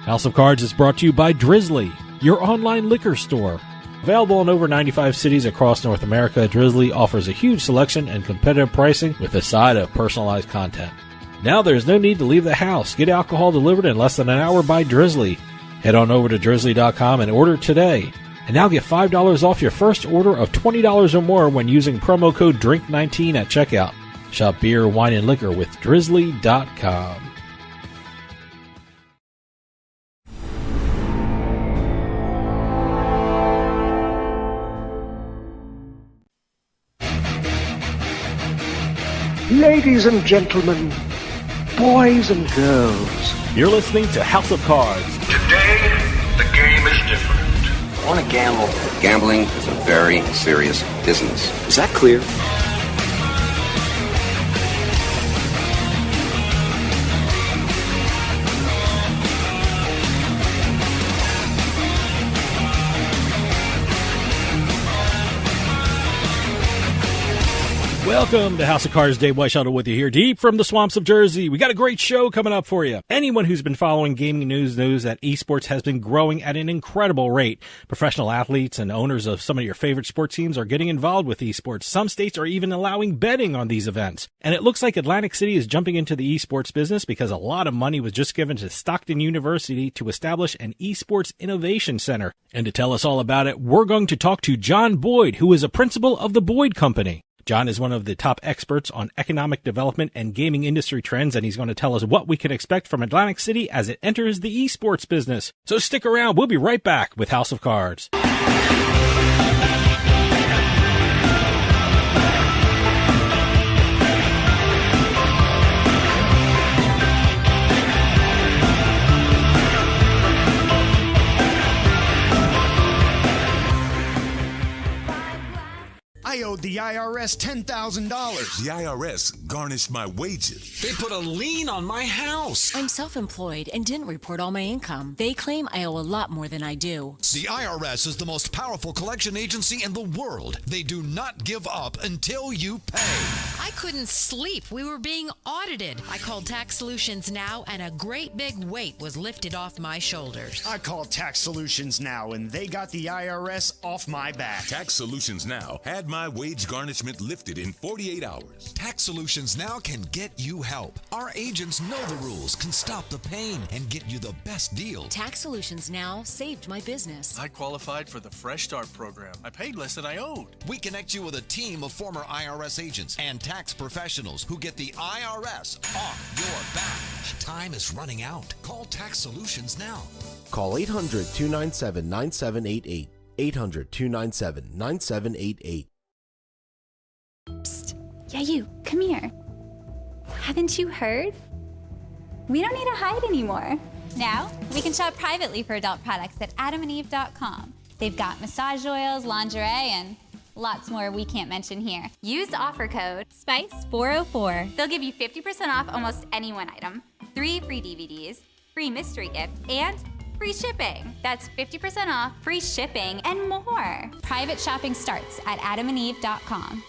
House of Cards is brought to you by Drizzly, your online liquor store. Available in over 95 cities across North America, Drizzly offers a huge selection and competitive pricing with a side of personalized content. Now there's no need to leave the house. Get alcohol delivered in less than an hour by Drizzly. Head on over to drizzly.com and order today. And now get $5 off your first order of $20 or more when using promo code DRINK19 at checkout. Shop beer, wine, and liquor with drizzly.com. Ladies and gentlemen, boys and girls, You're listening to House of Cards. Today, the game is different. I want to gamble. Gambling is a very serious business. Is that clear? Welcome to House of Cards. Dave Weishuttle with you here, deep from the swamps of Jersey. We got a great show coming up for you. Anyone who's been following gaming news knows that eSports has been growing at an incredible rate. Professional athletes and owners of some of your favorite sports teams are getting involved with eSports. Some states are even allowing betting on these events. And it looks like Atlantic City is jumping into the eSports business because a lot of money was just given to Stockton University to establish an eSports Innovation Center. And to tell us all about it, we're going to talk to John Boyd, who is a principal of the Boyd Company. John is one of the top experts on economic development and gaming industry trends, and he's going to tell us what we can expect from Atlantic City as it enters the esports business. So stick around. We'll be right back with House of Cards. I owed the IRS $10,000. The IRS garnished my wages. They put a lien on my house. I'm self-employed and didn't report all my income. They claim I owe a lot more than I do. The IRS is the most powerful collection agency in the world. They do not give up until you pay. I couldn't sleep. We were being audited. I called Tax Solutions Now, and a great big weight was lifted off my shoulders. I called Tax Solutions Now, and they got the IRS off my back. Tax Solutions Now had my wage garnishment lifted in 48 hours. Tax Solutions Now can get you help. Our agents know the rules, can stop the pain, and get you the best deal. Tax Solutions Now saved my business. I qualified for the Fresh Start program. I paid less than I owed. We connect you with a team of former IRS agents and tax professionals who get the IRS off your back. Time is running out. Call Tax Solutions now. Call 800-297-9788. 800-297-9788. Psst. Yeah, you. Come here. Haven't you heard? We don't need to hide anymore. Now, we can shop privately for adult products at adamandeve.com. They've got massage oils, lingerie, and lots more we can't mention here. Use the offer code SPICE404. They'll give you 50% off almost any one item, 3 free DVDs, free mystery gift, and free shipping. That's 50% off, free shipping, and more. Private shopping starts at adamandeve.com.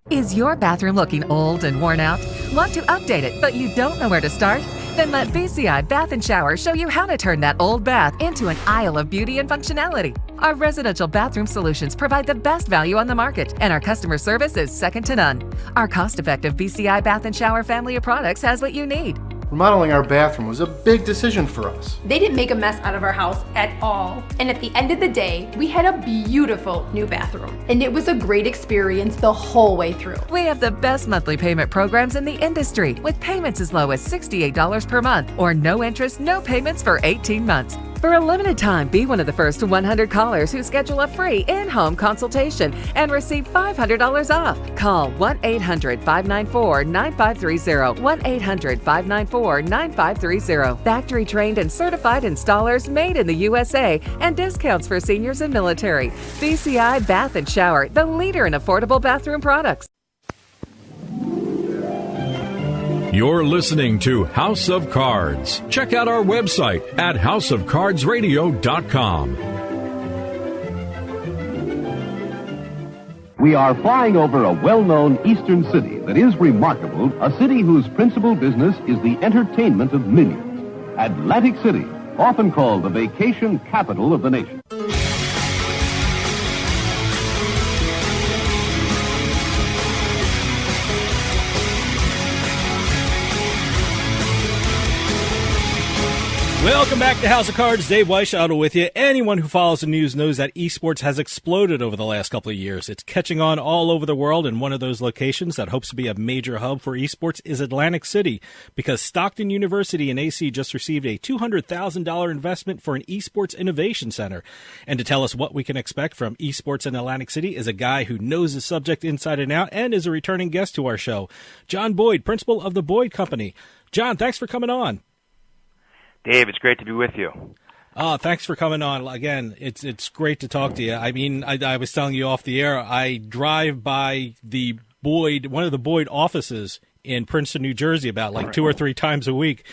Is your bathroom looking old and worn out? Want to update it, but you don't know where to start? Then let BCI Bath & Shower show you how to turn that old bath into an aisle of beauty and functionality. Our residential bathroom solutions provide the best value on the market, and our customer service is second to none. Our cost-effective BCI Bath & Shower family of products has what you need. Remodeling our bathroom was a big decision for us. They didn't make a mess out of our house at all. And at the end of the day, we had a beautiful new bathroom. And it was a great experience the whole way through. We have the best monthly payment programs in the industry, with payments as low as $68 per month or no interest, no payments for 18 months. For a limited time, be one of the first 100 callers who schedule a free in-home consultation and receive $500 off. Call 1-800-594-9530. 1-800-594-9530. Factory-trained and certified installers made in the USA and discounts for seniors and military. BCI Bath and Shower, the leader in affordable bathroom products. You're listening to House of Cards. Check out our website at houseofcardsradio.com. We are flying over a well-known eastern city that is remarkable, a city whose principal business is the entertainment of millions. Atlantic City, often called the vacation capital of the nation. Welcome back to House of Cards. Dave Weishaupt with you. Anyone who follows the news knows that eSports has exploded over the last couple of years. It's catching on all over the world, and one of those locations that hopes to be a major hub for eSports is Atlantic City, because Stockton University and AC just received a $200,000 investment for an eSports innovation center. And to tell us what we can expect from eSports in Atlantic City is a guy who knows the subject inside and out and is a returning guest to our show, John Boyd, principal of the Boyd Company. John, thanks for coming on. Dave, it's great to be with you. Thanks for coming on. Again, it's great to talk to you. I mean, I was telling you off the air, I drive by one of the Boyd offices in Princeton, New Jersey about like 2 or 3 times a week,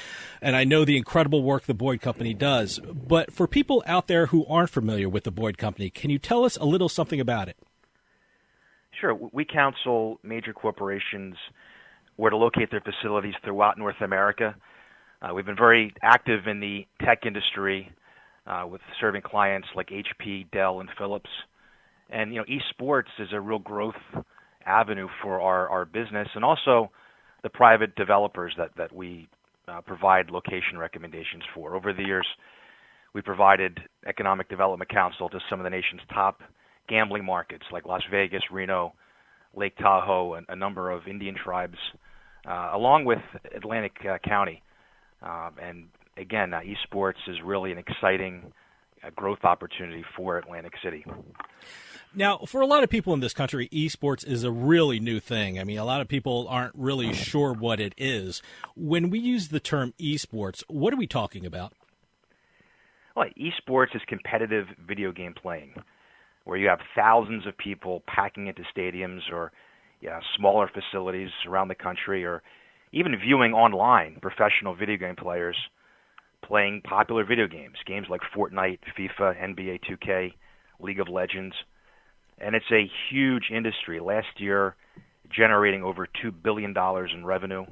and I know the incredible work the Boyd Company does. But for people out there who aren't familiar with the Boyd Company, can you tell us a little something about it? Sure. We counsel major corporations where to locate their facilities throughout North America. We've been very active in the tech industry with serving clients like HP, Dell, and Philips. And, eSports is a real growth avenue for our business, and also the private developers that we provide location recommendations for. Over the years, we provided economic development counsel to some of the nation's top gambling markets like Las Vegas, Reno, Lake Tahoe, and a number of Indian tribes, along with Atlantic County. And again, eSports is really an exciting growth opportunity for Atlantic City. Now, for a lot of people in this country, eSports is a really new thing. I mean, a lot of people aren't really sure what it is. When we use the term eSports, what are we talking about? Well, eSports is competitive video game playing, where you have thousands of people packing into stadiums or smaller facilities around the country, or even viewing online professional video game players playing popular video games like Fortnite, FIFA, NBA 2K, League of Legends. And it's a huge industry. Last year, generating over $2 billion in revenue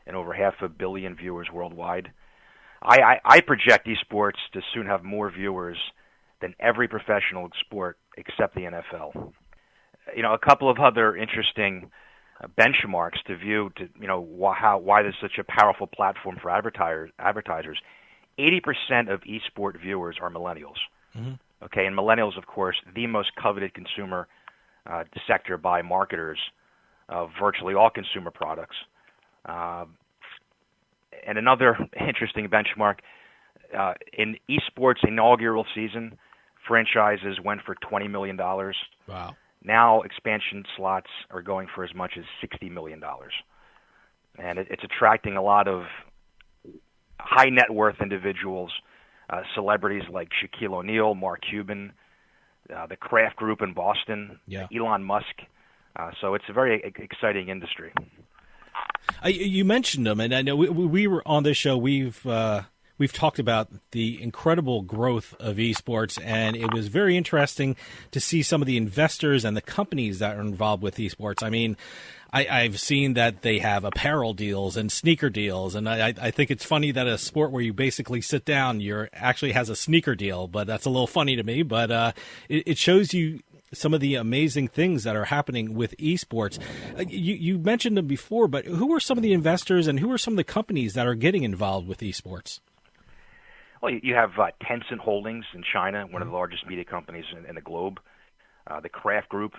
and over 500 million viewers worldwide. I project esports to soon have more viewers than every professional sport except the NFL. A couple of other interesting benchmarks to view why this is such a powerful platform for advertisers. 80% of esport viewers are millennials. Mm-hmm. Okay, and millennials, of course, the most coveted consumer sector by marketers of virtually all consumer products. And another interesting benchmark, in esports inaugural season, franchises went for $20 million. Wow. Now expansion slots are going for as much as $60 million. And it's attracting a lot of high net worth individuals, celebrities like Shaquille O'Neal, Mark Cuban, the Kraft Group in Boston, Elon Musk. So it's a very exciting industry. You mentioned them, and I know we were on this show. We've talked about the incredible growth of esports, and it was very interesting to see some of the investors and the companies that are involved with esports. I mean, I've seen that they have apparel deals and sneaker deals, and I think it's funny that a sport where you basically sit down, actually has a sneaker deal, but that's a little funny to me. But it shows you some of the amazing things that are happening with esports. You mentioned them before, but who are some of the investors and who are some of the companies that are getting involved with esports? Well, you have Tencent Holdings in China, one of the largest media companies in the globe. The Kraft Group.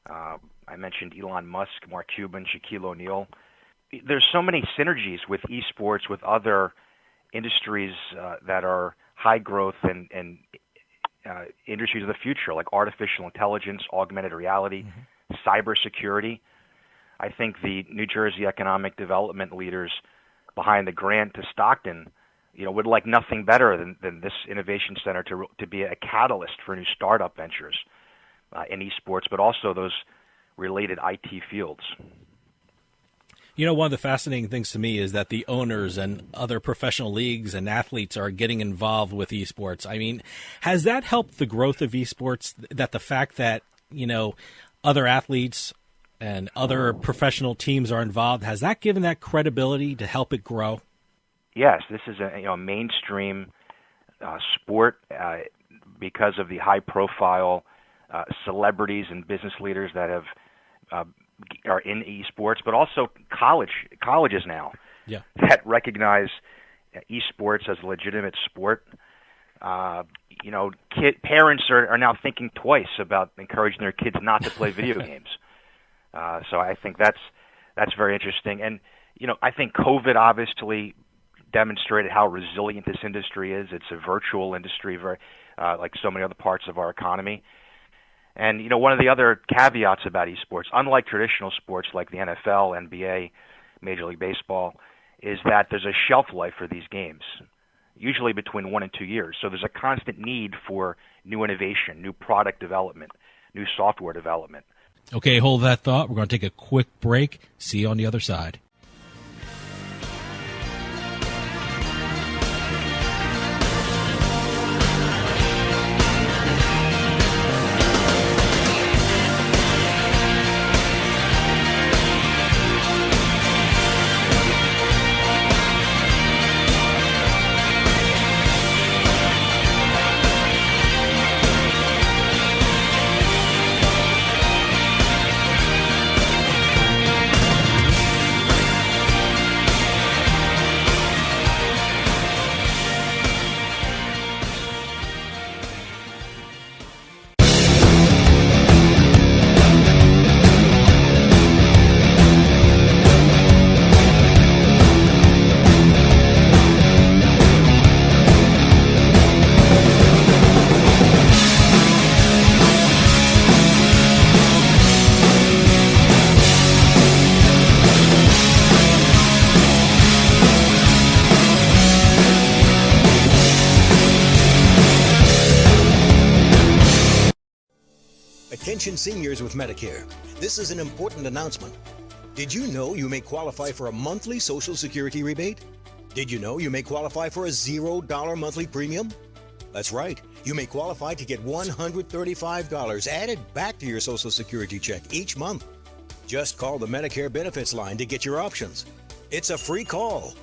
I mentioned Elon Musk, Mark Cuban, Shaquille O'Neal. There's so many synergies with esports with other industries that are high growth and industries of the future, like artificial intelligence, augmented reality, cybersecurity. I think the New Jersey economic development leaders behind the grant to Stockton, would like nothing better than this innovation center to be a catalyst for new startup ventures in esports, but also those related IT fields. One of the fascinating things to me is that the owners and other professional leagues and athletes are getting involved with esports. I mean, has that helped the growth of esports, that the fact that, other athletes and other professional teams are involved, has that given that credibility to help it grow? Yes, this is a mainstream sport because of the high-profile celebrities and business leaders that are in esports, but also colleges now that recognize esports as a legitimate sport. Parents are now thinking twice about encouraging their kids not to play video games. So I think that's very interesting. And I think COVID obviously demonstrated how resilient this industry is. It's a virtual industry, very like so many other parts of our economy. And one of the other caveats about esports, unlike traditional sports like the NFL, NBA, Major League Baseball, is that there's a shelf life for these games, usually between 1 and 2 years. So there's a constant need for new innovation, new product development, new software development. Okay, hold that thought. We're going to take a quick break. See you on the other side. Attention seniors with Medicare. This is an important announcement. Did you know you may qualify for a monthly Social Security rebate? Did you know you may qualify for a $0 monthly premium? That's right. You may qualify to get $135 added back to your Social Security check each month. Just call the Medicare benefits line to get your options. It's a free call.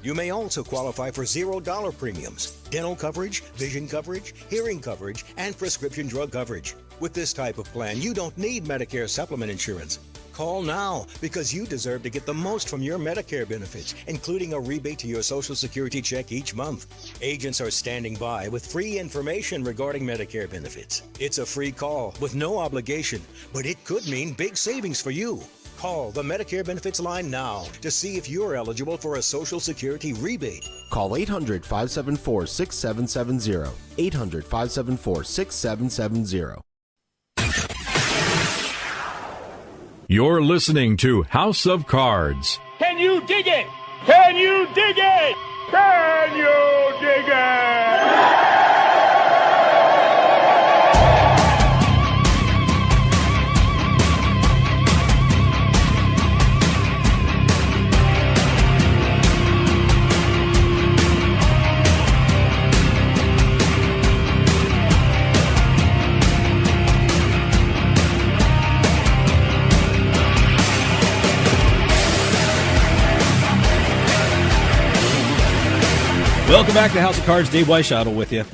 You may also qualify for $0 premiums, dental coverage, vision coverage, hearing coverage, and prescription drug coverage. With this type of plan, you don't need Medicare supplement insurance. Call now because you deserve to get the most from your Medicare benefits, including a rebate to your Social Security check each month. Agents are standing by with free information regarding Medicare benefits. It's a free call with no obligation, but it could mean big savings for you. Call the Medicare benefits line now to see if you're eligible for a Social Security rebate. Call 800-574-6770. 800-574-6770. You're listening to House of Cards. Can you dig it? Can you dig it? Can you dig it? Welcome back to House of Cards. Dave Weishottle with you.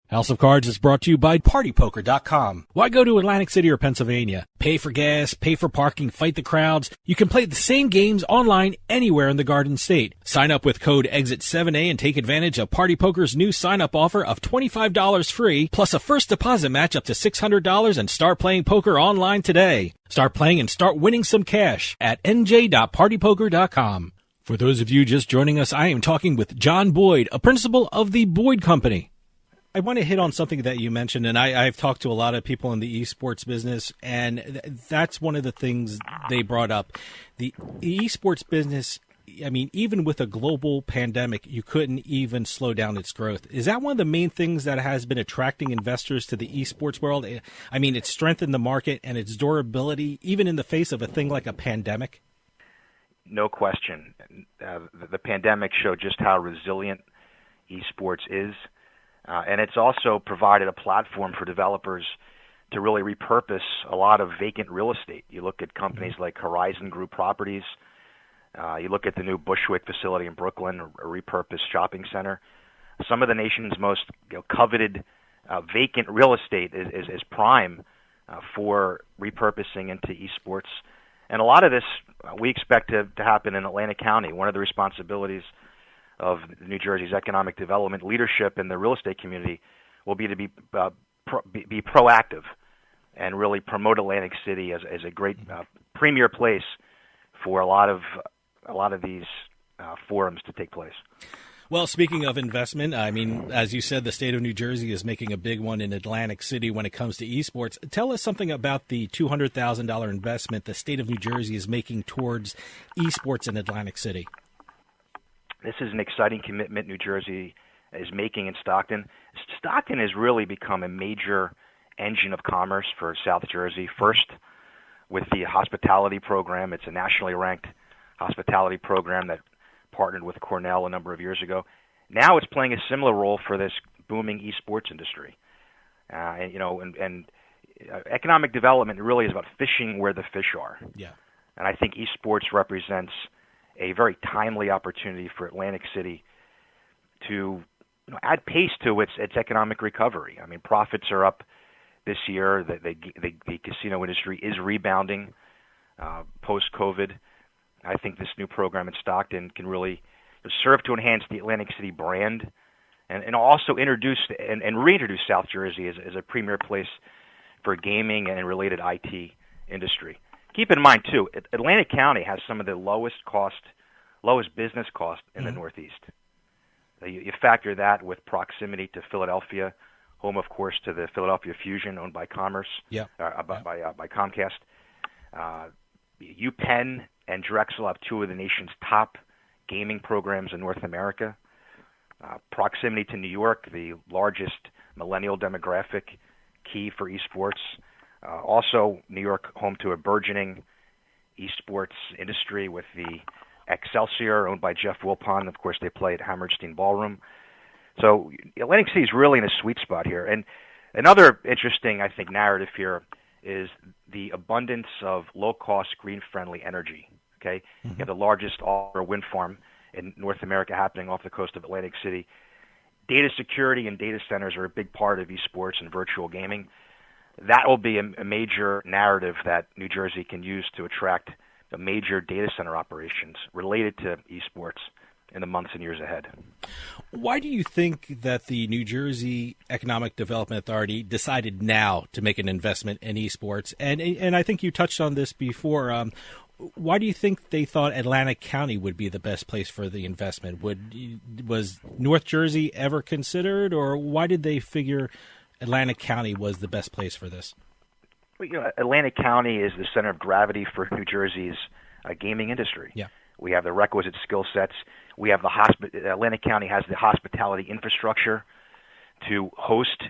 House of Cards is brought to you by PartyPoker.com. Why go to Atlantic City or Pennsylvania? Pay for gas, pay for parking, fight the crowds. You can play the same games online anywhere in the Garden State. Sign up with code EXIT7A and take advantage of Party Poker's new sign-up offer of $25 free, plus a first deposit match up to $600 and start playing poker online today. Start playing and start winning some cash at nj.partypoker.com. For those of you just joining us, I am talking with John Boyd, a principal of the Boyd Company. I want to hit on something that you mentioned, and I've talked to a lot of people in the esports business, and that's one of the things they brought up. The esports business, I mean, even with a global pandemic, you couldn't even slow down its growth. Is that one of the main things that has been attracting investors to the esports world? I mean, it's strengthened the market and its durability, even in the face of a thing like a pandemic? No question. The pandemic showed just how resilient esports is. And it's also provided a platform for developers to really repurpose a lot of vacant real estate. You look at companies like Horizon Group Properties. You look at the new Bushwick facility in Brooklyn, a repurposed shopping center. Some of the nation's most coveted vacant real estate is prime for repurposing into esports. And a lot of this we expect to happen in Atlantic County. One of the responsibilities of New Jersey's economic development leadership in the real estate community will be to be proactive and really promote Atlantic City as a great premier place for a lot of these forums to take place. Well, speaking of investment, I mean, as you said, the state of New Jersey is making a big one in Atlantic City when it comes to esports. Tell us something about the $200,000 investment the state of New Jersey is making towards esports in Atlantic City. This is an exciting commitment New Jersey is making in Stockton. Stockton has really become a major engine of commerce for South Jersey. First, with the hospitality program. It's a nationally ranked hospitality program that partnered with Cornell a number of years ago. Now it's playing a similar role for this booming esports industry. And economic development really is about fishing where the fish are. Yeah. And I think esports represents a very timely opportunity for Atlantic City to add pace to its economic recovery. I mean, profits are up this year. The casino industry is rebounding post-COVID. I think this new program in Stockton can really serve to enhance the Atlantic City brand and also introduce and reintroduce South Jersey as a premier place for gaming and related IT industry. Keep in mind, too, Atlantic County has some of the lowest business cost in the Northeast. You factor that with proximity to Philadelphia, home, of course, to the Philadelphia Fusion, owned by Commerce, by Comcast. UPenn and Drexel have two of the nation's top gaming programs in North America. Proximity to New York, the largest millennial demographic key for esports. Also, New York, home to a burgeoning esports industry with the Excelsior, owned by Jeff Wilpon. Of course, they play at Hammerstein Ballroom. So Atlantic City is really in a sweet spot here. And another interesting, I think, narrative here is the abundance of low-cost, green-friendly energy. Okay, You have the largest offshore wind farm in North America happening off the coast of Atlantic City. Data security and data centers are a big part of esports and virtual gaming. That will be a major narrative that New Jersey can use to attract the major data center operations related to esports in the months and years ahead. Why do you think that the New Jersey Economic Development Authority decided now to make an investment in esports? And I think you touched on this before. Why do you think they thought Atlantic County would be the best place for the investment? Was North Jersey ever considered, or why did they figure Atlantic County was the best place for this? Well, Atlantic County is the center of gravity for New Jersey's gaming industry. Yeah. We have the requisite skill sets. We have Atlantic County has the hospitality infrastructure to host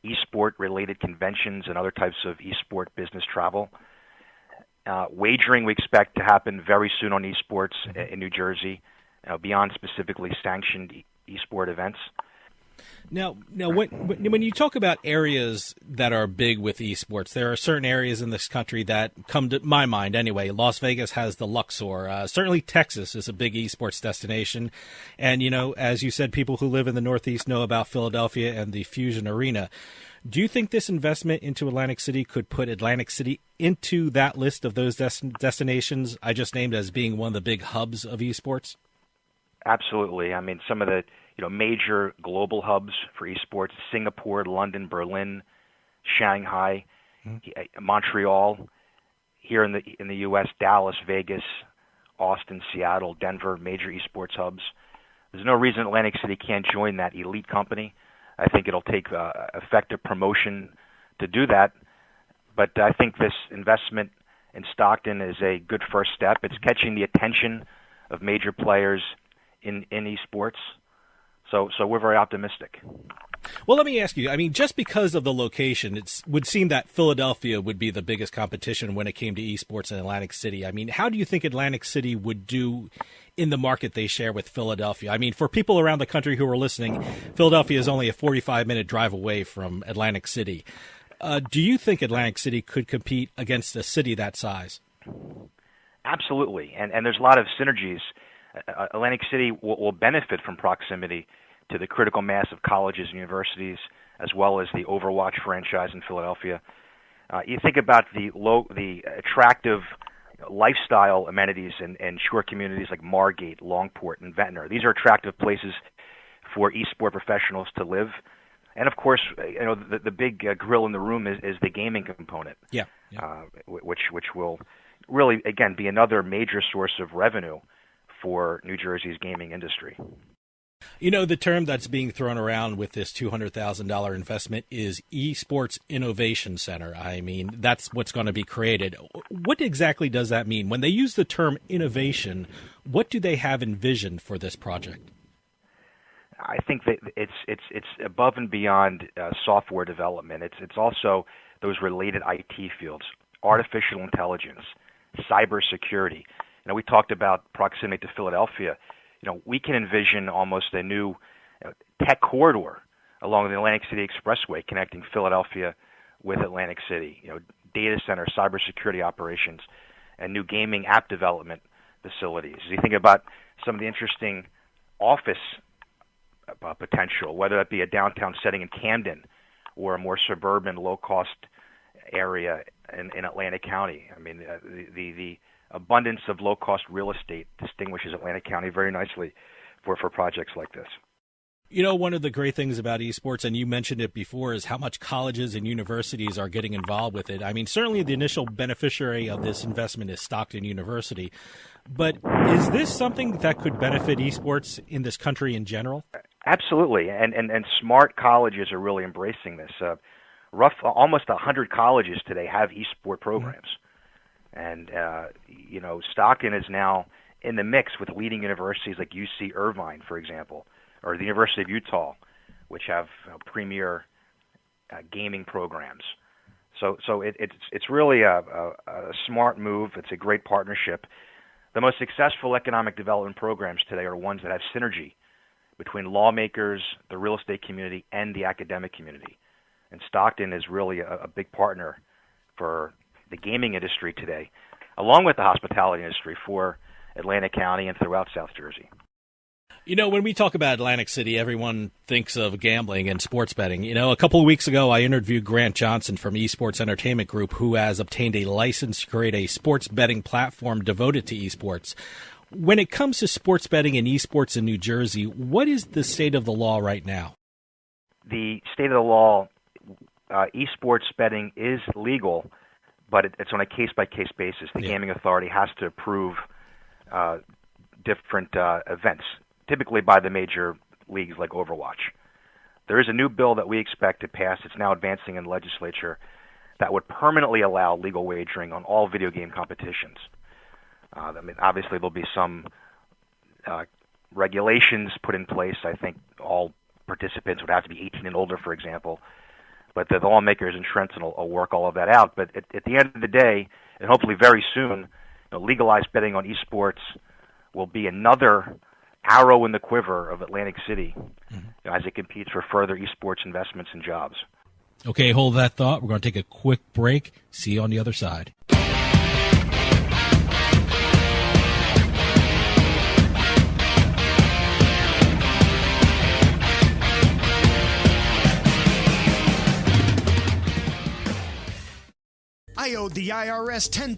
esport-related conventions and other types of esport business travel. Wagering we expect to happen very soon on esports in New Jersey, beyond specifically sanctioned esport events. Now, when you talk about areas that are big with esports, there are certain areas in this country that come to my mind anyway. Las Vegas has the Luxor. Certainly Texas is a big esports destination. And, as you said, people who live in the Northeast know about Philadelphia and the Fusion Arena. Do you think this investment into Atlantic City could put Atlantic City into that list of those destinations I just named as being one of the big hubs of esports? Absolutely. I mean, some of the major global hubs for esports: Singapore, London, Berlin, Shanghai, Montreal. Here in the U.S., Dallas, Vegas, Austin, Seattle, Denver, major esports hubs. There's no reason Atlantic City can't join that elite company I think it'll take effective promotion to do that. But I think this investment in Stockton is a good first step. It's catching the attention of major players in esports. So we're very optimistic. Well, let me ask you, I mean, just because of the location, it would seem that Philadelphia would be the biggest competition when it came to esports in Atlantic City. I mean, how do you think Atlantic City would do in the market they share with Philadelphia? I mean, for people around the country who are listening, Philadelphia is only a 45-minute drive away from Atlantic City. Do you think Atlantic City could compete against a city that size? Absolutely, and there's a lot of synergies. Atlantic City will benefit from proximity to the critical mass of colleges and universities, as well as the Overwatch franchise in Philadelphia. You think about the attractive lifestyle amenities in shore communities like Margate, Longport, and Ventnor. These are attractive places for esport professionals to live. And of course, you know, the big grill in the room is the gaming component. Yeah. Which will really, again, be another major source of revenue for New Jersey's gaming industry. You know, the term that's being thrown around with this $200,000 investment is eSports Innovation Center. I mean, that's what's going to be created. What exactly does that mean? When they use the term innovation, what do they have envisioned for this project? I think that it's above and beyond software development. It's also those related IT fields, artificial intelligence, cybersecurity. You know, we talked about proximity to Philadelphia. You know, we can envision almost a new tech corridor along the Atlantic City Expressway connecting Philadelphia with Atlantic City. You know, data center, cybersecurity operations, and new gaming app development facilities. You think about some of the interesting office potential, whether that be a downtown setting in Camden or a more suburban, low-cost area in Atlantic County. I mean, the abundance of low-cost real estate distinguishes Atlantic County very nicely for projects like this. You know, one of the great things about esports, and you mentioned it before, is how much colleges and universities are getting involved with it. I mean, certainly the initial beneficiary of this investment is Stockton University. But is this something that could benefit esports in this country in general? Absolutely, and smart colleges are really embracing this. Almost 100 colleges today have esport programs. And, you know, Stockton is now in the mix with leading universities like UC Irvine, for example, or the University of Utah, which have premier gaming programs. So it's really a smart move. It's a great partnership. The most successful economic development programs today are ones that have synergy between lawmakers, the real estate community, and the academic community. And Stockton is really a big partner for the gaming industry today, along with the hospitality industry for Atlantic County and throughout South Jersey. You know, when we talk about Atlantic City, everyone thinks of gambling and sports betting. You know, a couple of weeks ago, I interviewed Grant Johnson from eSports Entertainment Group, who has obtained a license to create a sports betting platform devoted to eSports. When it comes to sports betting and eSports in New Jersey, what is the state of the law right now? The state of the law, eSports betting is legal, but it's on a case-by-case basis. The gaming authority has to approve different events, typically by the major leagues like Overwatch. There is a new bill that we expect to pass. It's now advancing in the legislature that would permanently allow legal wagering on all video game competitions. I mean, obviously, there'll be some regulations put in place. I think all participants would have to be 18 and older, for example. But the lawmakers in Trenton will work all of that out. But at the end of the day, and hopefully very soon, legalized betting on esports will be another arrow in the quiver of Atlantic City as it competes for further esports investments and jobs. Okay, hold that thought. We're going to take a quick break. See you on the other side. I owed the IRS $10,000.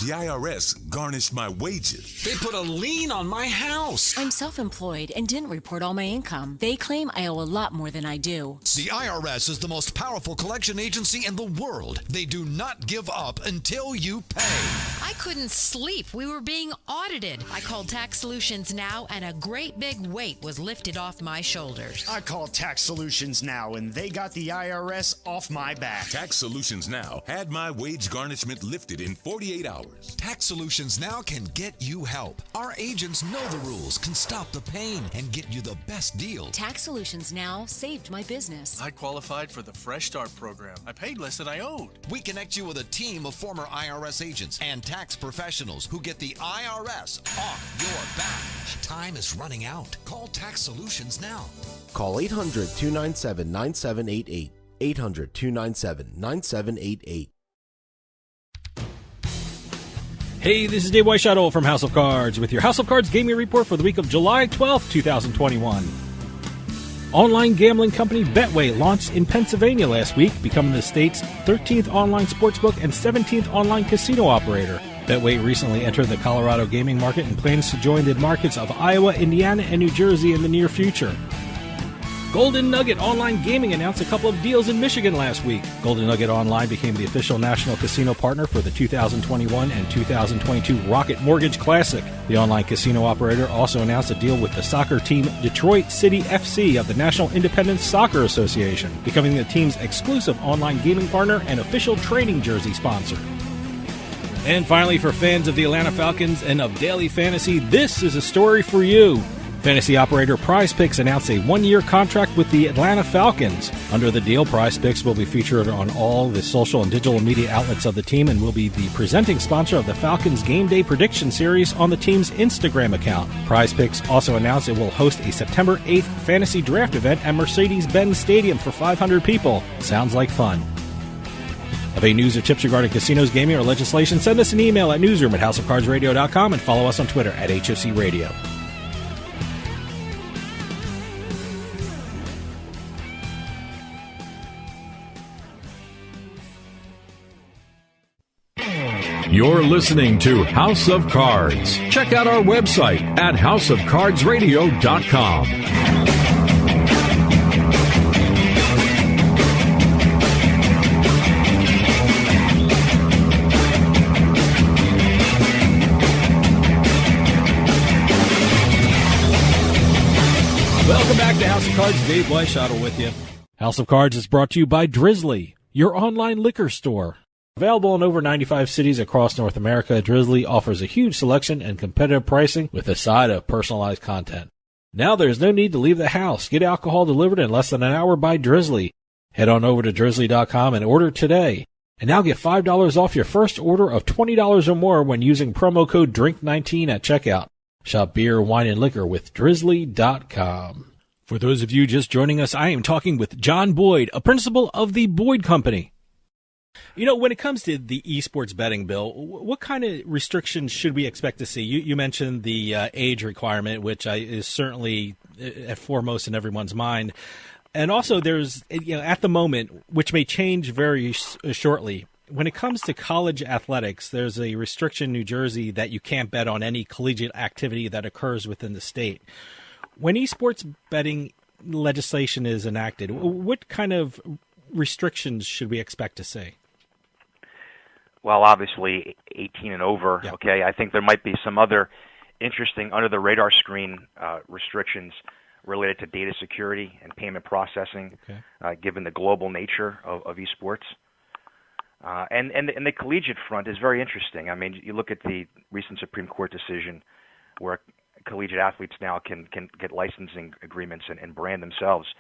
The IRS garnished my wages. They put a lien on my house. I'm self-employed and didn't report all my income. They claim I owe a lot more than I do. The IRS is the most powerful collection agency in the world. They do not give up until you pay. I couldn't sleep. We were being audited. I called Tax Solutions Now, and a great big weight was lifted off my shoulders. I called Tax Solutions Now, and they got the IRS off my back. Tax Solutions Now had my wage garnishment lifted in 48 hours. Tax Solutions Now can get you help. Our agents know the rules, can stop the pain, and get you the best deal. Tax Solutions Now saved my business. I qualified for the Fresh Start program. I paid less than I owed. We connect you with a team of former IRS agents and tax professionals who get the IRS off your back. Time is running out. Call Tax Solutions now. Call 800-297-9788. 800-297-9788. Hey, this is Dave Weishuttle from House of Cards with your House of Cards gaming report for the week of July 12th, 2021. Online gambling company Betway launched in Pennsylvania last week, becoming the state's 13th online sportsbook and 17th online casino operator. Betway recently entered the Colorado gaming market and plans to join the markets of Iowa, Indiana, and New Jersey in the near future. Golden Nugget Online Gaming announced a couple of deals in Michigan last week. Golden Nugget Online became the official national casino partner for the 2021 and 2022 Rocket Mortgage Classic. The online casino operator also announced a deal with the soccer team Detroit City FC of the National Independent Soccer Association, becoming the team's exclusive online gaming partner and official training jersey sponsor. And finally, for fans of the Atlanta Falcons and of daily fantasy, this is a story for you. Fantasy operator PrizePicks announced a one-year contract with the Atlanta Falcons. Under the deal, PrizePicks will be featured on all the social and digital media outlets of the team and will be the presenting sponsor of the Falcons Game Day Prediction Series on the team's Instagram account. PrizePicks also announced it will host a September 8th fantasy draft event at Mercedes-Benz Stadium for 500 people. Sounds like fun. Have any news or tips regarding casinos, gaming, or legislation? Send us an email at newsroom@houseofcardsradio.com and follow us on Twitter at HOC Radio. You're listening to House of Cards. Check out our website at houseofcardsradio.com. Welcome back to House of Cards. Dave Weishuttle with you. House of Cards is brought to you by Drizzly, your online liquor store. Available in over 95 cities across North America, Drizzly offers a huge selection and competitive pricing with a side of personalized content. Now there's no need to leave the house. Get alcohol delivered in less than an hour by Drizzly. Head on over to drizzly.com and order today. And now get $5 off your first order of $20 or more when using promo code DRINK19 at checkout. Shop beer, wine, and liquor with drizzly.com. For those of you just joining us, I am talking with John Boyd, a principal of the Boyd Company. You know, when it comes to the eSports betting bill, what kind of restrictions should we expect to see? You mentioned the age requirement, which is certainly foremost in everyone's mind. And also there's, at the moment, which may change very shortly, when it comes to college athletics, there's a restriction in New Jersey that you can't bet on any collegiate activity that occurs within the state. When eSports betting legislation is enacted, what kind of restrictions should we expect to see? Well, obviously 18 and over, Yep. Okay? I think there might be some other interesting under-the-radar screen restrictions related to data security and payment processing, given the global nature of esports. And the collegiate front is very interesting. I mean, you look at the recent Supreme Court decision where collegiate athletes now can get licensing agreements and brand themselves.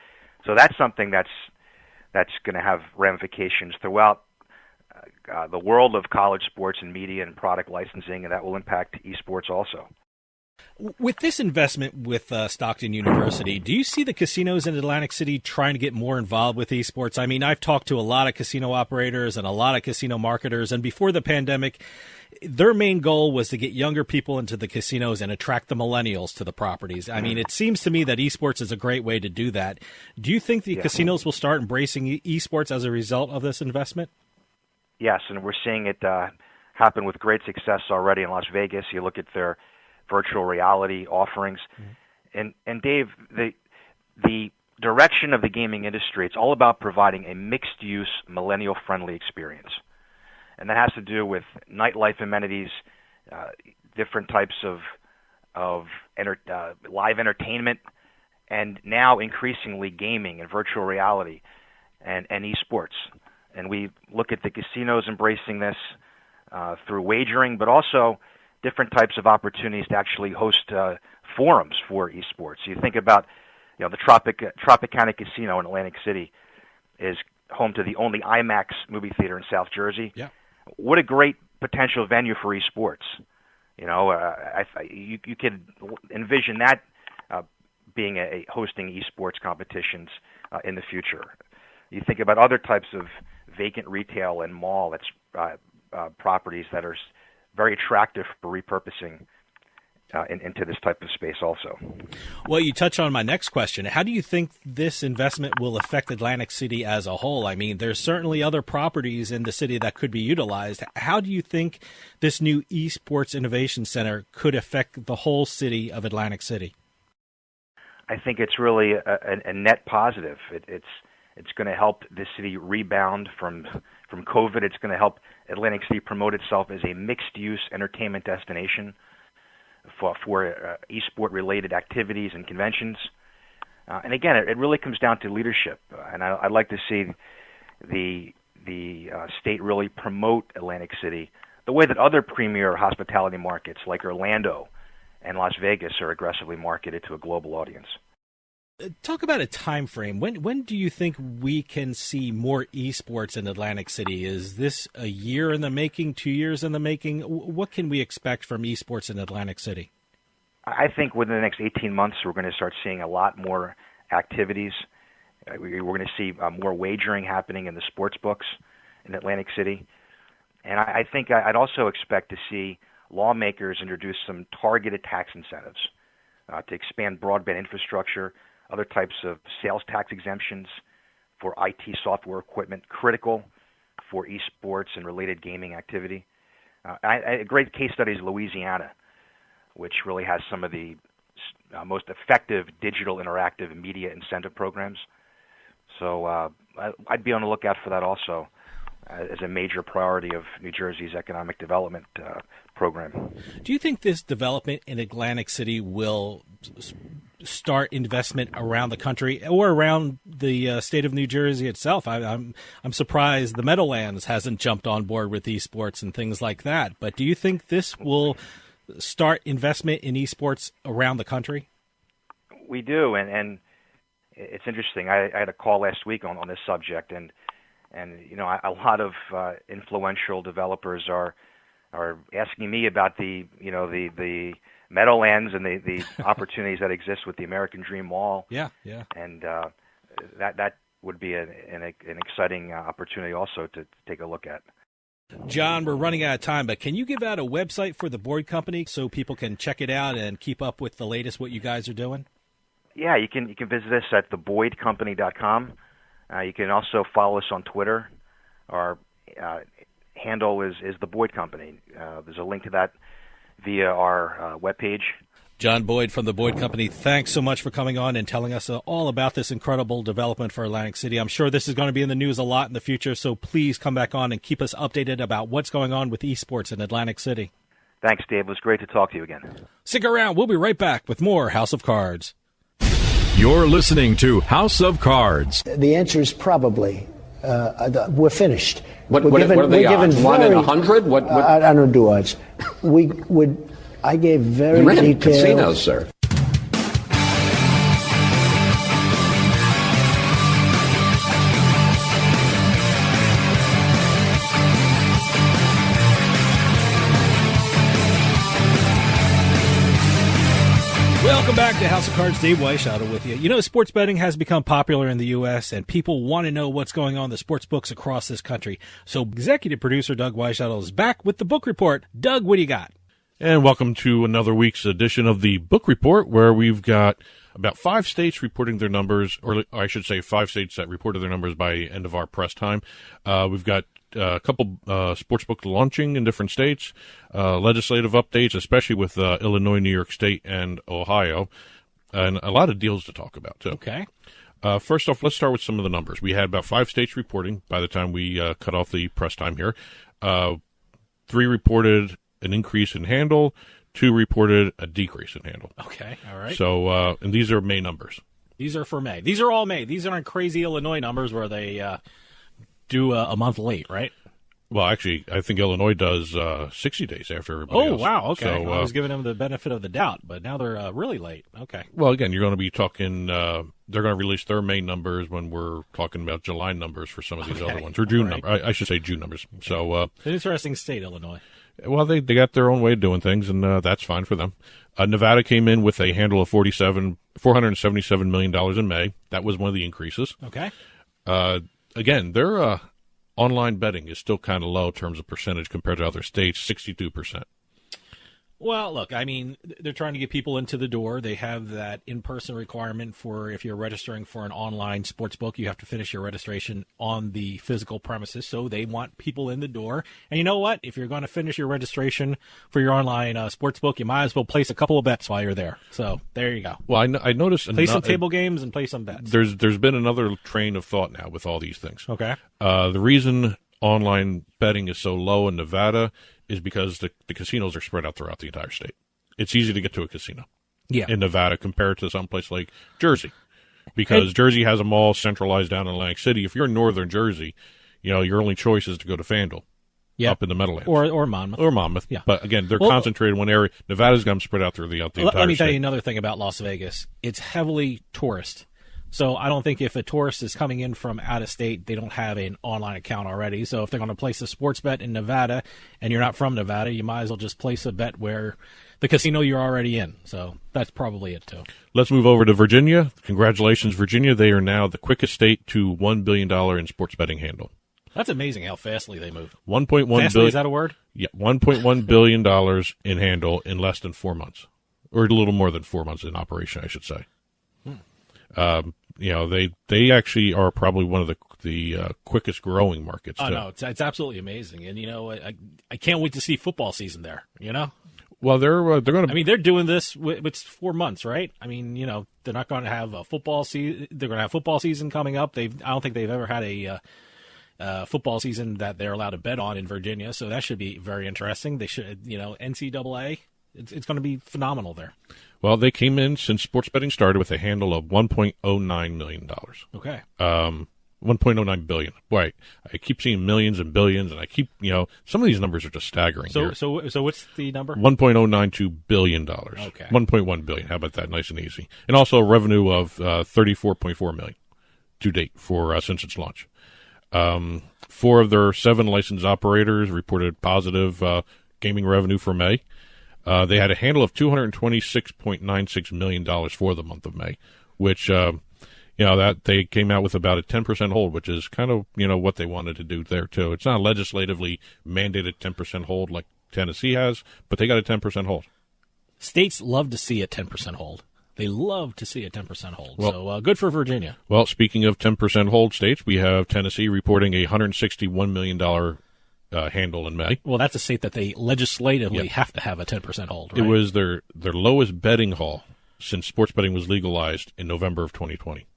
So that's something that's going to have ramifications throughout the world of college sports and media and product licensing, and that will impact esports also. With this investment with Stockton University, do you see the casinos in Atlantic City trying to get more involved with esports? I mean, I've talked to a lot of casino operators and a lot of casino marketers, and before the pandemic, their main goal was to get younger people into the casinos and attract the millennials to the properties. I mean, it seems to me that esports is a great way to do that. Do you think the casinos will start embracing esports as a result of this investment? Yes, and we're seeing it happen with great success already in Las Vegas. You look at their virtual reality offerings. And Dave, the direction of the gaming industry, it's all about providing a mixed-use, millennial-friendly experience. And that has to do with nightlife amenities, different types of live entertainment, and now increasingly gaming and virtual reality and eSports. And we look at the casinos embracing this through wagering, but also different types of opportunities to actually host forums for eSports. So you think about, the Tropicana Casino in Atlantic City is home to the only IMAX movie theater in South Jersey. Yeah. What a great potential venue for eSports. You could envision that being hosting eSports competitions in the future. You think about other types of vacant retail and mall properties that are very attractive for repurposing into this type of space also. Well, you touch on my next question. How do you think this investment will affect Atlantic City as a whole? I mean, there's certainly other properties in the city that could be utilized. How do you think this new eSports Innovation Center could affect the whole city of Atlantic City? I think it's really a net positive. It's going to help the city rebound from COVID. It's going to help Atlantic City promote itself as a mixed-use entertainment destination for e-sport-related activities and conventions. And again, it really comes down to leadership. And I'd like to see the state really promote Atlantic City the way that other premier hospitality markets like Orlando and Las Vegas are aggressively marketed to a global audience. Talk about a time frame. When do you think we can see more esports in Atlantic City? Is this a year in the making, 2 years in the making? What can we expect from esports in Atlantic City? I think within the next 18 months, we're going to start seeing a lot more activities. We're going to see more wagering happening in the sports books in Atlantic City. And I think I'd also expect to see lawmakers introduce some targeted tax incentives to expand broadband infrastructure, other types of sales tax exemptions for IT software equipment critical for esports and related gaming activity. A great case study is Louisiana, which really has some of the most effective digital interactive media incentive programs. So I'd be on the lookout for that also as a major priority of New Jersey's economic development program. Do you think this development in Atlantic City will start investment around the country or around the state of New Jersey itself? I'm surprised the Meadowlands hasn't jumped on board with esports and things like that. But do you think this will start investment in esports around the country? We do, and it's interesting. I had a call last week on this subject, and a lot of influential developers are asking me about the Meadowlands and the opportunities that exist with the American Dream Mall. Yeah. And that would be an exciting opportunity also to take a look at. John, we're running out of time, but can you give out a website for the Boyd Company so people can check it out and keep up with the latest what you guys are doing? Yeah, you can visit us at theboydcompany.com. You can also follow us on Twitter. Our handle is the Boyd Company. There's a link to that via our webpage. John Boyd from the Boyd Company, thanks so much for coming on and telling us all about this incredible development for Atlantic City. I'm sure this is going to be in the news a lot in the future, so please come back on and keep us updated about what's going on with esports in Atlantic City. Thanks, Dave. It was great to talk to you again. Stick around. We'll be right back with more House of Cards. You're listening to House of Cards. The answer is probably. We're finished. What are the odds? 1 in 100? I don't do odds. I gave very detailed casinos, sir. Welcome back to House of Cards. Dave Weishaupt with you. You know, sports betting has become popular in the U.S., and people want to know what's going on in the sports books across this country. So executive producer Doug Weishaupt is back with the book report. Doug, what do you got? And welcome to another week's edition of the book report, where we've got about 5 states reporting their numbers, or I should say 5 states that reported their numbers by end of our press time. We've got a couple sportsbooks launching in different states, legislative updates, especially with Illinois, New York State, and Ohio, and a lot of deals to talk about, too. Okay. First off, let's start with some of the numbers. We had about 5 states reporting by the time we cut off the press time here. 3 reported an increase in handle, 2 reported a decrease in handle. Okay, all right. So, and these are May numbers. These are for May. These are all May. These aren't crazy Illinois numbers where they do a month late, right? Well, actually, I think Illinois does 60 days after everybody else. Oh, wow, okay. So, I was giving them the benefit of the doubt, but now they're really late. Okay. Well, again, you're going to be talking, they're going to release their May numbers when we're talking about July numbers for some of these other ones, or June numbers. I should say June numbers. Okay. So, it's an interesting state, Illinois. Well, they got their own way of doing things, and that's fine for them. Nevada came in with a handle of $477 million in May. That was one of the increases. Okay. Again, their online betting is still kind of low in terms of percentage compared to other states, 62%. Well, look, I mean, they're trying to get people into the door. They have that in-person requirement for if you're registering for an online sports book, you have to finish your registration on the physical premises. So they want people in the door. And you know what? If you're going to finish your registration for your online sports book, you might as well place a couple of bets while you're there. So there you go. Well, I noticed play some table games and play some bets. There's been another train of thought now with all these things. Okay. The reason online betting is so low in Nevada is because the casinos are spread out throughout the entire state. It's easy to get to a casino in Nevada compared to someplace like Jersey, because Jersey has them all centralized down in Atlantic City. If you're in northern Jersey, your only choice is to go to FanDuel up in the Meadowlands. Or Monmouth. Or Monmouth. Yeah. But again, they're concentrated in one area. Nevada's got them spread out through the entire state. Let me tell you another thing about Las Vegas. It's heavily tourist. So I don't think if a tourist is coming in from out of state, they don't have an online account already. So if they're going to place a sports bet in Nevada and you're not from Nevada, you might as well just place a bet where the casino you're already in. So that's probably it, too. Let's move over to Virginia. Congratulations, Virginia. They are now the quickest state to $1 billion in sports betting handle. That's amazing how fastly they move. $1.1 billion. Is that a word? Yeah, $1.1 billion in handle in less than 4 months, or a little more than 4 months in operation, I should say. They actually are probably one of the quickest growing markets. Oh, no, it's absolutely amazing. And, I can't wait to see football season there, Well, they're going to. I mean, they're doing this. It's 4 months, right? I mean, they're not going to have a football season. They're going to have football season coming up. I don't think they've ever had a football season that they're allowed to bet on in Virginia. So that should be very interesting. They should, NCAA. It's going to be phenomenal there. Well, they came in since sports betting started with a handle of $1.09 million. Okay. 1.09 billion. Boy, I keep seeing millions and billions, and I keep, some of these numbers are just staggering. So what's the number? $1.092 billion. Okay. 1.1 billion. How about that? Nice and easy. And also a revenue of $34.4 million to date for since its launch. 4 of their 7 licensed operators reported positive gaming revenue for May. They had a handle of $226.96 million for the month of May, which, that they came out with about a 10% hold, which is kind of, what they wanted to do there, too. It's not a legislatively mandated 10% hold like Tennessee has, but they got a 10% hold. States love to see a 10% hold. They love to see a 10% hold. Well, so good for Virginia. Well, speaking of 10% hold states, we have Tennessee reporting a $161 million handle in May. Well, that's a state that they legislatively have to have a 10% hold, right? It was their lowest betting haul since sports betting was legalized in November of 2020.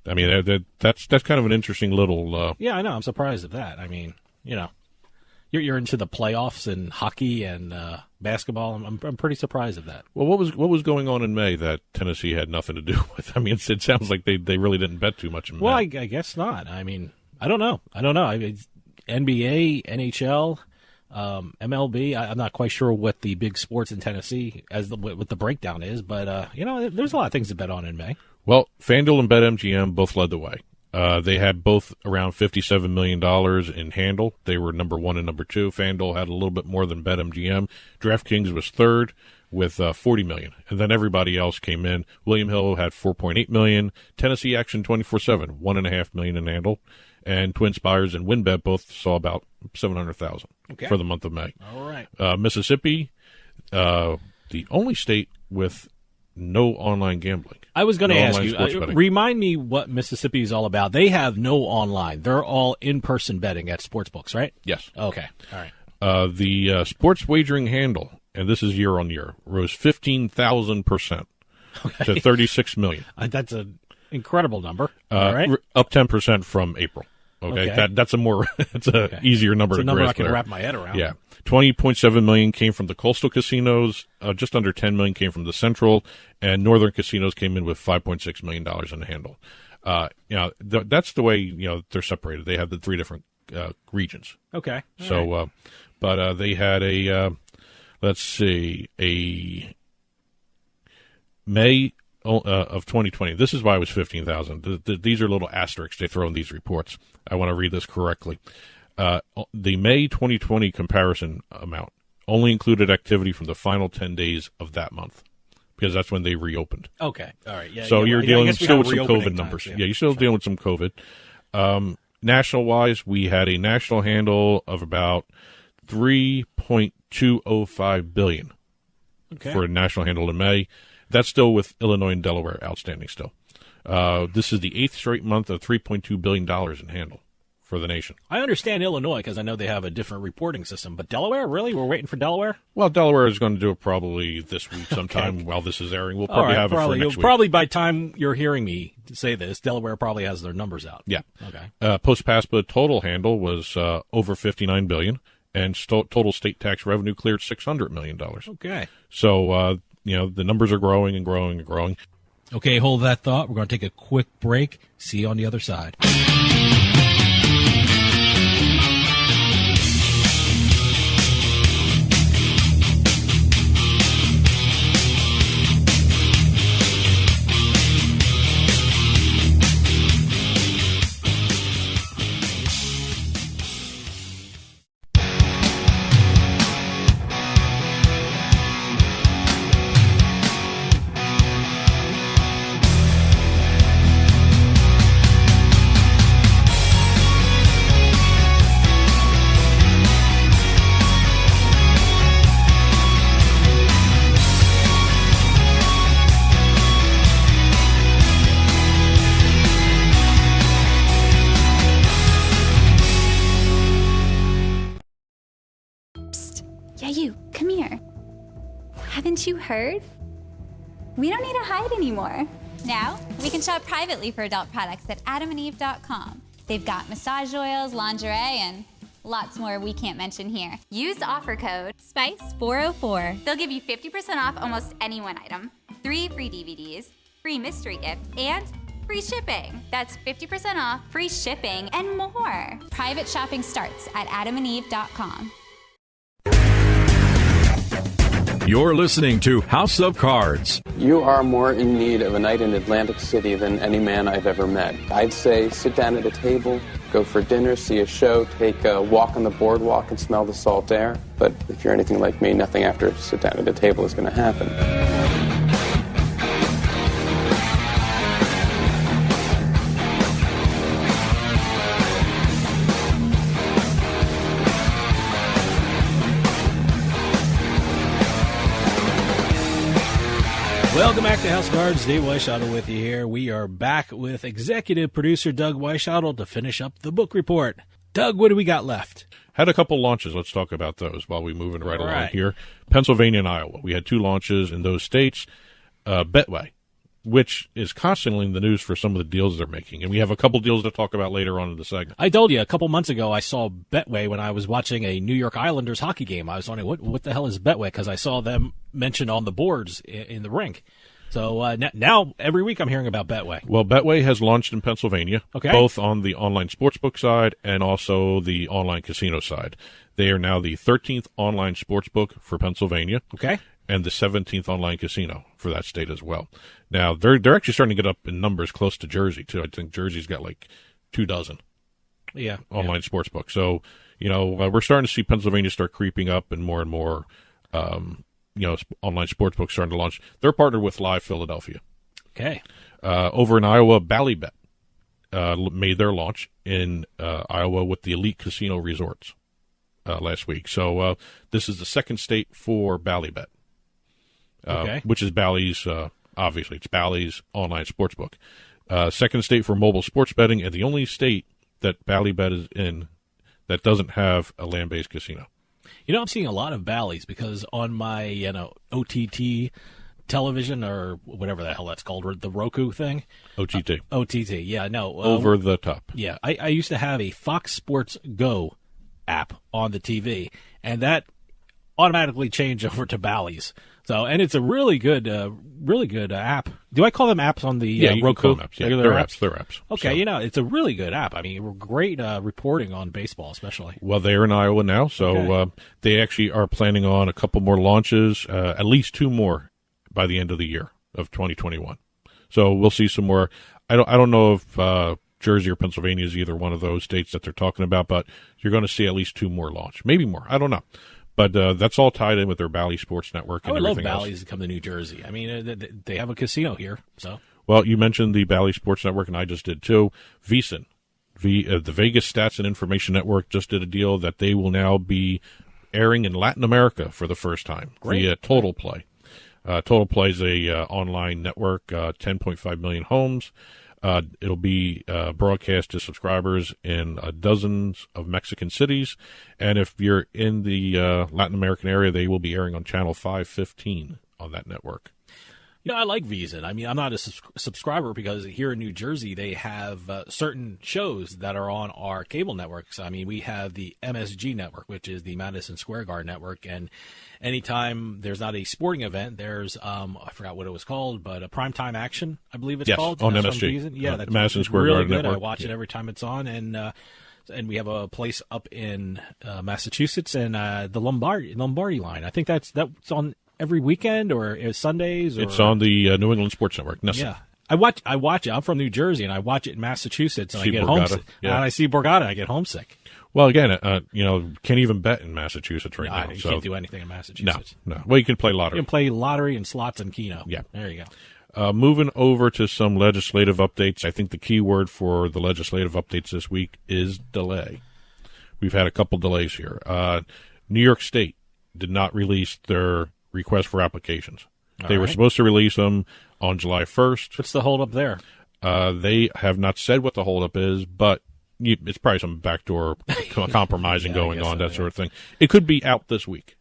I mean, that's kind of an interesting little... Yeah, I know. I'm surprised at that. I mean, you're into the playoffs in hockey and basketball. I'm pretty surprised at that. Well, what was going on in May that Tennessee had nothing to do with? I mean, it sounds like they really didn't bet too much in May. Well, I guess not. I mean, I don't know. I mean, NBA, NHL, MLB. I'm not quite sure what the big sports in Tennessee what the breakdown is, but there's a lot of things to bet on in May. Well, FanDuel and BetMGM both led the way. They had both around $57 million in handle. They were number 1 and number 2. FanDuel had a little bit more than BetMGM. DraftKings was third with $40 million, and then everybody else came in. William Hill had $4.8 million. Tennessee Action 24/7, $1.5 million in handle. And Twin Spires and WynnBET both saw about $700,000 for the month of May. All right. Mississippi, the only state with no online gambling. I was going to ask you, betting. remind me what Mississippi is all about. They have no online. They're all in-person betting at sportsbooks, right? Yes. Okay. All right. The sports wagering handle, and this is year on year, rose 15,000% to 36 million. That's an incredible number. All right. Up 10% from April. Okay. That's a more it's a easier number it's to a number grasp I can there. wrap my head around. Yeah. 20.7 million came from the coastal casinos. Just under 10 million came from the central, and northern casinos came in with $5.6 million in the handle. That's the way they're separated. They have the three different regions. Okay. So, but they had a May of 2020. This is why it was 15,000. These are little asterisks they throw in these reports. I want to read this correctly. The May 2020 comparison amount only included activity from the final 10 days of that month, because that's when they reopened. Okay. All right. Yeah. So you're dealing still with some COVID times, numbers. Yeah, you're still dealing with some COVID. National-wise, we had a national handle of about $3.205 billion for a national handle in May. That's still with Illinois and Delaware outstanding still. This is the 8th straight month of $3.2 billion in handle for the nation. I understand Illinois because I know they have a different reporting system. But Delaware, really? We're waiting for Delaware? Well, Delaware is going to do it probably this week sometime while this is airing. We'll probably have it for next week. Probably by the time you're hearing me say this, Delaware probably has their numbers out. Yeah. Okay. Post-PASPA total handle was over $59 billion, and total state tax revenue cleared $600 million. Okay. So, the numbers are growing and growing and growing. Okay, hold that thought. We're going to take a quick break. See you on the other side. Haven't you heard? We don't need to hide anymore. Now, we can shop privately for adult products at adamandeve.com. They've got massage oils, lingerie, and lots more we can't mention here. Use offer code SPICE404. They'll give you 50% off almost any one item, 3 free DVDs, free mystery gift, and free shipping. That's 50% off, free shipping, and more. Private shopping starts at adamandeve.com. You're listening to House of Cards. You are more in need of a night in Atlantic City than any man I've ever met. I'd say sit down at a table, go for dinner, see a show, take a walk on the boardwalk and smell the salt air. But if you're anything like me, nothing after sit down at a table is going to happen. Welcome back to House of Cards. Dave Weishottle with you here. We are back with executive producer Doug Weishottle to finish up the book report. Doug, what do we got left? Had a couple launches. Let's talk about those while we move right along here. Pennsylvania and Iowa. We had 2 launches in those states. Betway, which is constantly in the news for some of the deals they're making. And we have a couple deals to talk about later on in the segment. I told you a couple months ago I saw Betway when I was watching a New York Islanders hockey game. I was wondering, what the hell is Betway? Because I saw them mentioned on the boards in the rink. So now every week I'm hearing about Betway. Well, Betway has launched in Pennsylvania, okay, both on the online sportsbook side and also the online casino side. They are now the 13th online sportsbook for Pennsylvania, okay, and the 17th online casino for that state as well. Now, they're actually starting to get up in numbers close to Jersey, too. I think Jersey's got like 24 online sportsbooks. So, we're starting to see Pennsylvania start creeping up and more online sportsbooks starting to launch. They're partnered with Live Philadelphia. Okay. Over in Iowa, Ballybet made their launch in Iowa with the Elite Casino Resorts last week. So this is the second state for Ballybet, okay, which is Bally's obviously, it's Bally's online sportsbook. Second state for mobile sports betting, and the only state that Ballybet is in that doesn't have a land-based casino. I'm seeing a lot of Bally's because on my, OTT television or whatever the hell that's called, the Roku thing. OTT. OTT, yeah, no. Over the top. Yeah, I used to have a Fox Sports Go app on the TV, and that automatically changed over to Bally's. So, and it's a really good app. Do I call them apps on the you Roku? can call them apps. Yeah, they're apps. Okay, So. it's a really good app. I mean, great reporting on baseball, especially. Well, they're in Iowa now, so they actually are planning on a couple more launches, at least 2 more by the end of the year of 2021. So we'll see some more. I don't know if Jersey or Pennsylvania is either one of those states that they're talking about, but you're going to see at least 2 more launch, maybe more. I don't know. But that's all tied in with their Bally Sports Network and everything else. I would love Bally's to come to New Jersey. I mean, they have a casino here. So. Well, you mentioned the Bally Sports Network, and I just did too. VSiN, the Vegas Stats and Information Network, just did a deal that they will now be airing in Latin America for the first time via Total Play. Total Play is a online network, 10.5 million homes. It'll be broadcast to subscribers in dozens of Mexican cities. And if you're in the Latin American area, they will be airing on Channel 515 on that network. I like VSiN. I mean, I'm not a subscriber because here in New Jersey, they have certain shows that are on our cable networks. I mean, we have the MSG network, which is the Madison Square Garden network. And anytime there's not a sporting event, there's, I forgot what it was called, but a primetime action, I believe it's called. On MSG. Yeah, that's Madison Square really Garden good. network. I watch it every time it's on. And we have a place up in Massachusetts and the Lombardi line. I think that's on every weekend or Sundays? Or... It's on the New England Sports Network. Yeah. I watch it. I'm from New Jersey, and I watch it in Massachusetts, and I get homesick. Yeah. And I see Borgata, and I get homesick. Well, again, can't even bet in Massachusetts right now. You can't do anything in Massachusetts. No. Well, you can play lottery. You can play lottery and slots and Keno. Yeah. There you go. Moving over to some legislative updates, I think the key word for the legislative updates this week is delay. We've had a couple delays here. New York State did not release their request for applications. They were supposed to release them on July 1st. What's the holdup there? They have not said what the holdup is, but it's probably some backdoor compromising going on, that sort of thing. It could be out this week,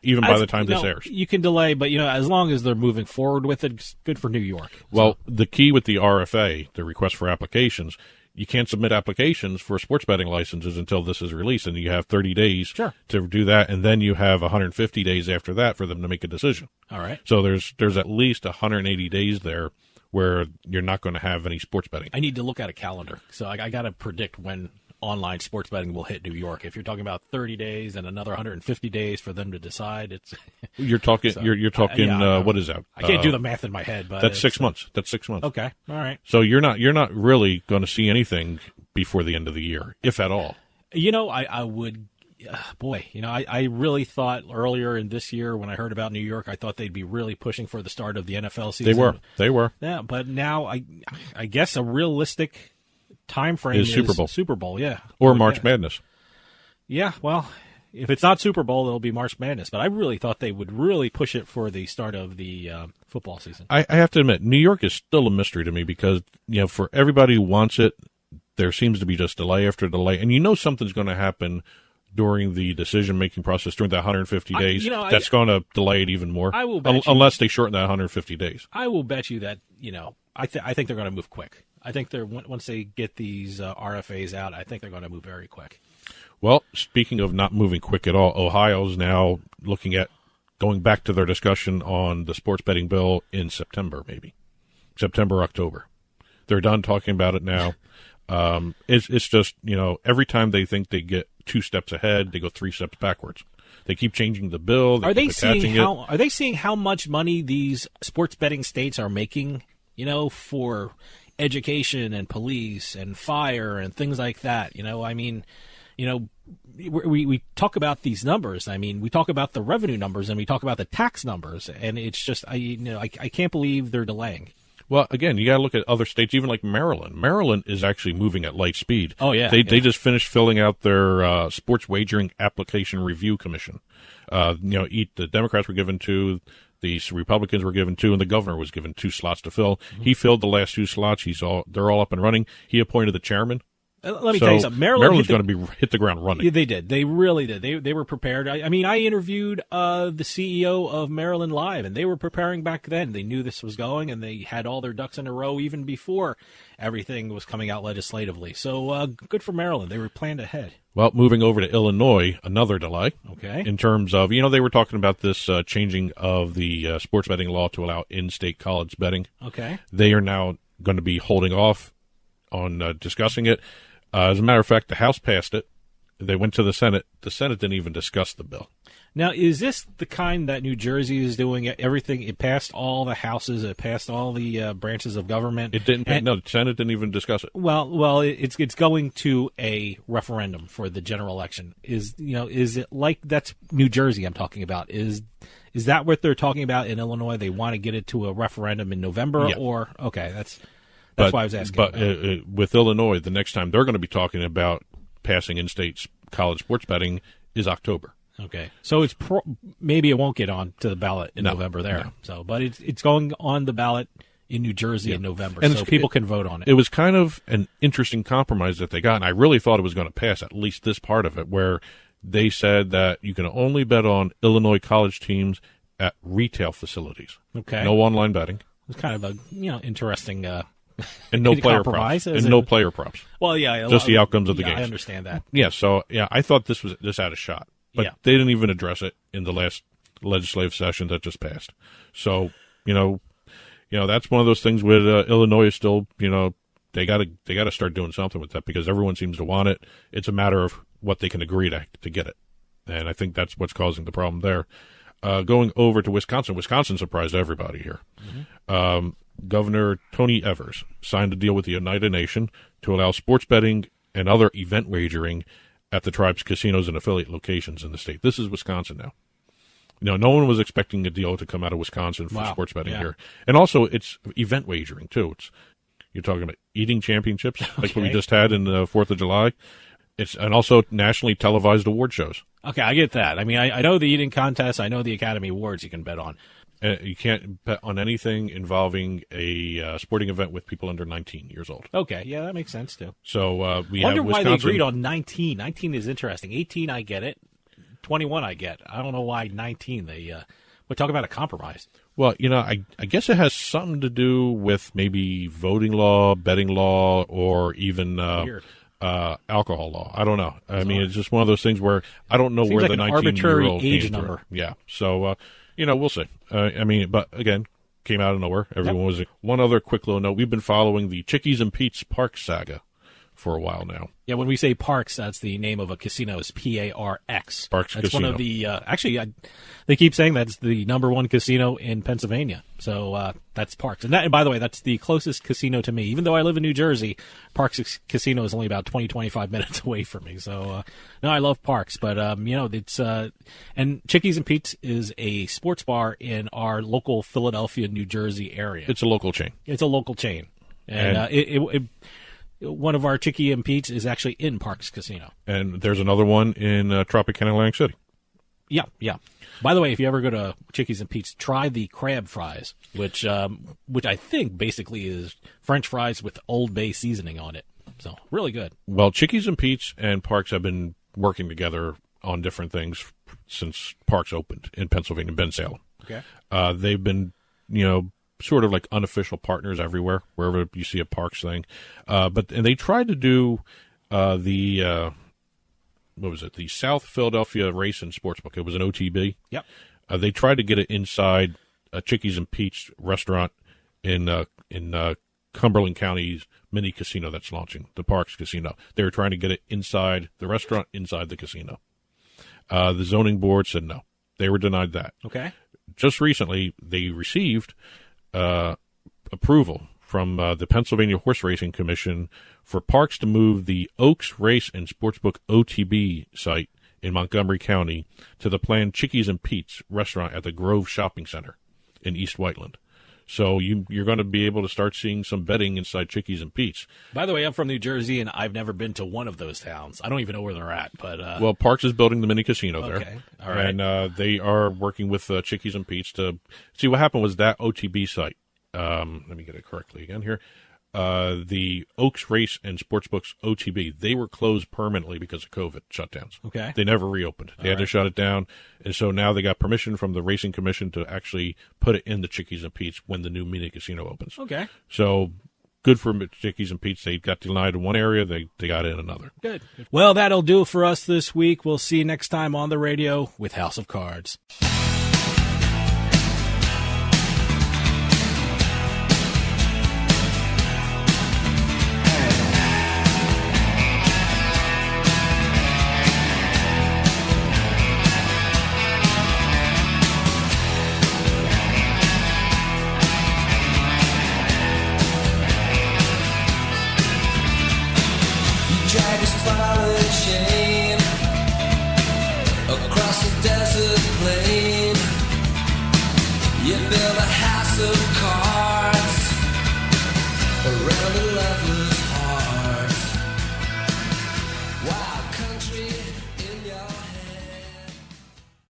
even by the time this airs. You can delay, but as long as they're moving forward with it, it's good for New York. Well, the key with the RFA, the request for applications, you can't submit applications for sports betting licenses until this is released, and you have 30 days to do that, and then you have 150 days after that for them to make a decision. All right. So there's at least 180 days there where you're not going to have any sports betting. I need to look at a calendar, so I got to predict when online sports betting will hit New York. If you're talking about 30 days and another 150 days for them to decide, it's you're talking so, you're talking what is that? I can't do the math in my head, but that's 6 months. That's 6 months. Okay, all right. So you're not really going to see anything before the end of the year, if at all. I would. I really thought earlier in this year when I heard about New York, I thought they'd be really pushing for the start of the NFL season. They were. Yeah, but now I guess a realistic time frame is Super Bowl, yeah. Or March Madness. Yeah, well, if it's not Super Bowl, it'll be March Madness. But I really thought they would really push it for the start of the football season. I have to admit, New York is still a mystery to me because, for everybody who wants it, there seems to be just delay after delay. And something's going to happen during the decision-making process during that 150 days. That's going to delay it even more. I will bet unless they shorten that 150 days. I will bet you that, I think they're going to move quick. I think once they get these RFAs out, I think they're going to move very quick. Well, speaking of not moving quick at all, Ohio's now looking at going back to their discussion on the sports betting bill in September, maybe. September, October. They're done talking about it now. It's just, every time they think they get 2 steps ahead, they go 3 steps backwards. They keep changing the bill. Are they seeing how much money these sports betting states are making, for education and police and fire and things like that? We talk about these numbers. I mean, we talk about the revenue numbers and we talk about the tax numbers, and it's just I can't believe they're delaying. Well, again, you got to look at other states, even like Maryland. Maryland is actually moving at light speed. Oh, yeah. They just finished filling out their sports wagering application review commission. The Democrats were given 2, The Republicans were given 2, and the governor was given 2 slots to fill. He filled the last 2 slots. They're all up and running. He appointed the chairman. Let me tell you something. Maryland's going to hit the ground running. Yeah, they did. They really did. They were prepared. I mean, I interviewed the CEO of Maryland Live, and they were preparing back then. They knew this was going, and they had all their ducks in a row even before everything was coming out legislatively. So good for Maryland. They were planned ahead. Well, moving over to Illinois, another delay. Okay. In terms of, they were talking about this changing of the sports betting law to allow in-state college betting. Okay. They are now going to be holding off on discussing it. As a matter of fact, the House passed it. They went to the Senate. The Senate didn't even discuss the bill. Now, is this the kind that New Jersey is doing? Everything, it passed all the houses, it passed all the branches of government. It didn't. No, the Senate didn't even discuss it. Well, it's going to a referendum for the general election. Is it like that's New Jersey? I'm talking about. Is that what they're talking about in Illinois? They want to get it to a referendum in November, Yeah. or okay, that's why I was asking. But with Illinois, the next time they're going to be talking about passing in-state college sports betting is October. Okay, so it's maybe it won't get on to the ballot in November there. No. So, but it's going on the ballot in New Jersey in November, and so people can vote on it. It was kind of an interesting compromise that they got, and I really thought it was going to pass, at least this part of it, where they said that you can only bet on Illinois college teams at retail facilities. Okay, no online betting. It's kind of a interesting. And no player props. And no player props. Well, yeah, just the outcomes of the games. I understand that. Yeah, so I thought this had a shot, but they didn't even address it in the last legislative session that just passed. So that's one of those things with Illinois is still they got to start doing something with that because everyone seems to want it. It's a matter of what they can agree to get it, and I think that's what's causing the problem there. Going over to Wisconsin, Wisconsin surprised everybody here. Mm-hmm. Governor Tony Evers signed a deal with the United Nation to allow sports betting and other event wagering at the tribe's casinos and affiliate locations in the state. This is Wisconsin now. No one was expecting a deal to come out of Wisconsin for sports betting here. And also, it's event wagering, too. You're talking about eating championships, like what we just had in the 4th of July. And also nationally televised award shows. Okay, I get that. I mean, I know the eating contest. I know the Academy Awards you can bet on. You can't bet on anything involving a sporting event with people under 19 years old. Okay, yeah, that makes sense, too. So I wonder why they agreed on 19. 19 is interesting. 18, I get it. 21, I get. I don't know why 19. We're talking about a compromise. Well, I guess it has something to do with maybe voting law, betting law, or even alcohol law. I don't know. I mean, it's just one of those things where I don't know where the 19-year-old age number. Yeah, so... we'll see. But again, came out of nowhere. Everyone was. One other quick little note: we've been following the Chickies and Pete's Parks saga for a while now. Yeah, when we say Parks, that's the name of a casino. It's Parx. Parks that's Casino. One of the they keep saying that's the #1 casino in Pennsylvania. So that's Parks. And by the way, that's the closest casino to me. Even though I live in New Jersey, Parks Casino is only about 20-25 minutes away from me. So no, I love Parks, but it's and Chickies and Pete's is a sports bar in our local Philadelphia, New Jersey area. It's a local chain. And one of our Chickie and Pete's is actually in Parks Casino. And there's another one in Tropicana, Atlantic City. Yeah. By the way, if you ever go to Chickies and Pete's, try the crab fries, which I think basically is French fries with Old Bay seasoning on it. So, really good. Well, Chickies and Pete's and Parks have been working together on different things since Parks opened in Pennsylvania, Bensalem. Okay. They've been, sort of like unofficial partners everywhere, wherever you see a Parks thing. And they tried to do the South Philadelphia Race and Sportsbook. It was an OTB. Yep. They tried to get it inside a Chickies and Pete's restaurant in Cumberland County's mini casino that's launching, the Parks Casino. They were trying to get it inside the restaurant, inside the casino. The zoning board said no. They were denied that. Okay. Just recently, they received approval from the Pennsylvania Horse Racing Commission for Parks to move the Oaks Race and Sportsbook OTB site in Montgomery County to the planned Chickies and Pete's restaurant at the Grove Shopping Center in East Whiteland. So you're going to be able to start seeing some betting inside Chickies and Pete's. By the way, I'm from New Jersey, and I've never been to one of those towns. I don't even know where they're at. But well, Parks is building the mini casino there. Okay, all right. And they are working with Chickies and Pete's to see what happened was that OTB site. Let me get it correctly again here. The Oaks Race and Sportsbooks OTB, they were closed permanently because of COVID shutdowns. Okay. They never reopened. They had to shut it down. And so now they got permission from the Racing Commission to actually put it in the Chickies and Pete's when the new mini casino opens. Okay. So good for Chickies and Pete's. They got denied in one area. They got in another. Good. Well, that'll do it for us this week. We'll see you next time on the radio with House of Cards. Drag a spotted chain across the desert plain. You build a